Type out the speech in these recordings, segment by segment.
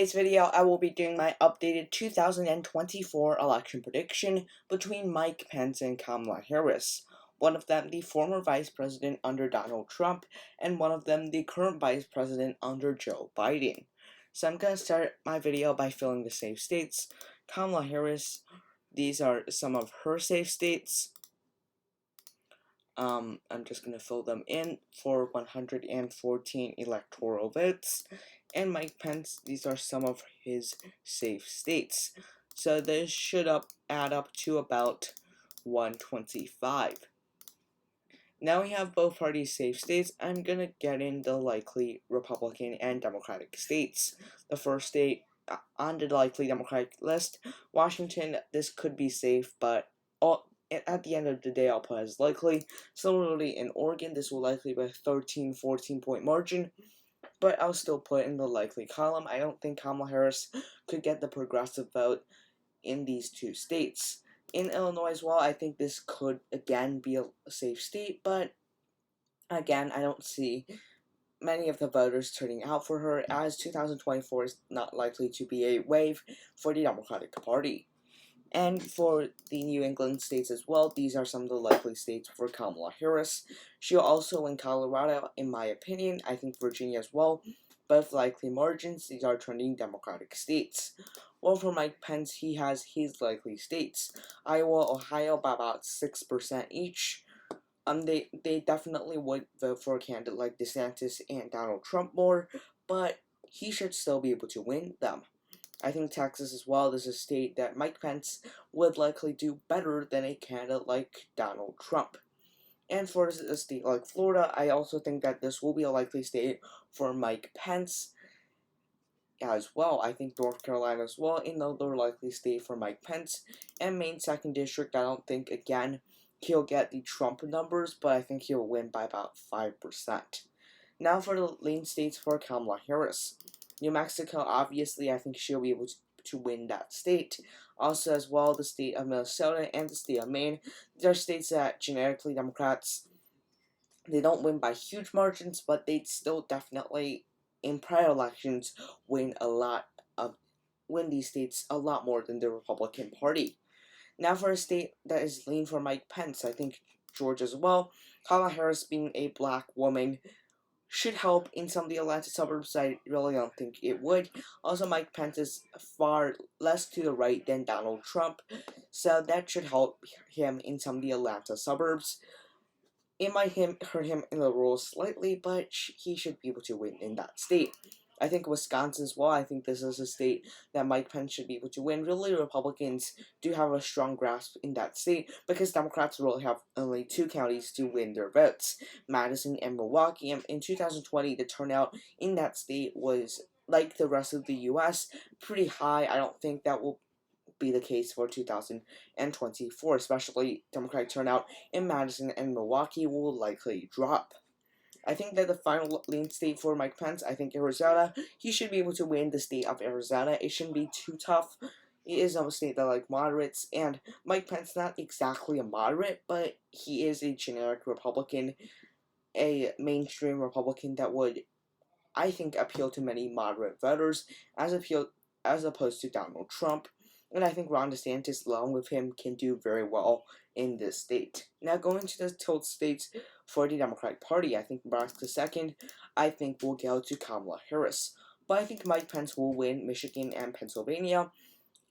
In today's video, I will be doing my updated 2024 election prediction between Mike Pence and Kamala Harris. One of them the former vice president under Donald Trump, and one of them the current vice president under Joe Biden. So I'm going to start my video by filling the safe states. Kamala Harris, these are some of her safe states. I'm just going to fill them in for 114 electoral votes. And Mike Pence, these are some of his safe states. So this should add up to about 125. Now we have both parties' safe states. I'm going to get in the likely Republican and Democratic states. The first state on the likely Democratic list, Washington, this could be safe, but at the end of the day, I'll put as likely. Similarly, in Oregon, this will likely be a 13-14 point margin, but I'll still put in the likely column. I don't think Kamala Harris could get the progressive vote in these two states. In Illinois as well, I think this could again be a safe state, but again, I don't see many of the voters turning out for her, as 2024 is not likely to be a wave for the Democratic Party. And for the New England states as well, these are some of the likely states for Kamala Harris. She'll also win Colorado, in my opinion. I think Virginia as well. Both likely margins, these are trending Democratic states. Well, for Mike Pence, he has his likely states. Iowa, Ohio, by about 6% each. They definitely would vote for a candidate like DeSantis and Donald Trump more, but he should still be able to win them. I think Texas as well is a state that Mike Pence would likely do better than a candidate like Donald Trump. And for a state like Florida, I also think that this will be a likely state for Mike Pence as well. I think North Carolina as well, another likely state for Mike Pence. And Maine 2nd District, I don't think, again, he'll get the Trump numbers, but I think he'll win by about 5%. Now for the lean states for Kamala Harris. New Mexico, obviously, I think she'll be able to win that state. Also, as well, the state of Minnesota and the state of Maine. These are states that generically Democrats, they don't win by huge margins, but they'd still definitely, in prior elections, win these states a lot more than the Republican Party. Now for a state that is lean for Mike Pence, I think Georgia as well. Kamala Harris being a black woman should help in some of the Atlanta suburbs. I really don't think it would. Also, Mike Pence is far less to the right than Donald Trump, so that should help him in some of the Atlanta suburbs. It might hurt him in the rural slightly, but he should be able to win in that state. I think Wisconsin as well, I think this is a state that Mike Pence should be able to win. Really, Republicans do have a strong grasp in that state because Democrats really have only 2 counties to win their votes, Madison and Milwaukee. And in 2020, the turnout in that state was, like the rest of the U.S., pretty high. I don't think that will be the case for 2024, especially Democratic turnout in Madison and Milwaukee will likely drop. I think that the final lean state for Mike Pence, I think Arizona, he should be able to win the state of Arizona. It shouldn't be too tough. It is a state that like moderates, and Mike Pence not exactly a moderate, but he is a generic Republican, a mainstream Republican that would, I think, appeal to many moderate voters as opposed to Donald Trump. And I think Ron DeSantis, along with him, can do very well in this state. Now, going to the tilt states for the Democratic Party, I think Nebraska 2nd, I think will go to Kamala Harris. But I think Mike Pence will win Michigan and Pennsylvania.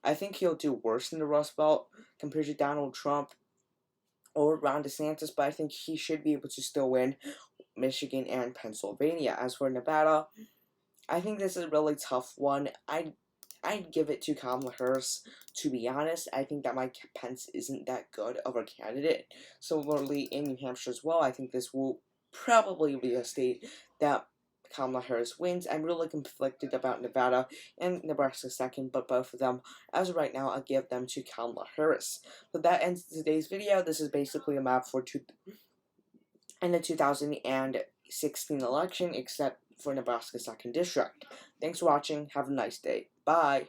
I think he'll do worse in the Rust Belt compared to Donald Trump or Ron DeSantis, but I think he should be able to still win Michigan and Pennsylvania. As for Nevada, I think this is a really tough one. I'd give it to Kamala Harris, to be honest. I think that Mike Pence isn't that good of a candidate. Similarly, in New Hampshire as well, I think this will probably be a state that Kamala Harris wins. I'm really conflicted about Nevada and Nebraska 2nd, but both of them, as of right now, I'll give them to Kamala Harris. So that ends today's video. This is basically a map for the 2016 election, except for Nebraska 2nd District. Thanks for watching. Have a nice day. Bye.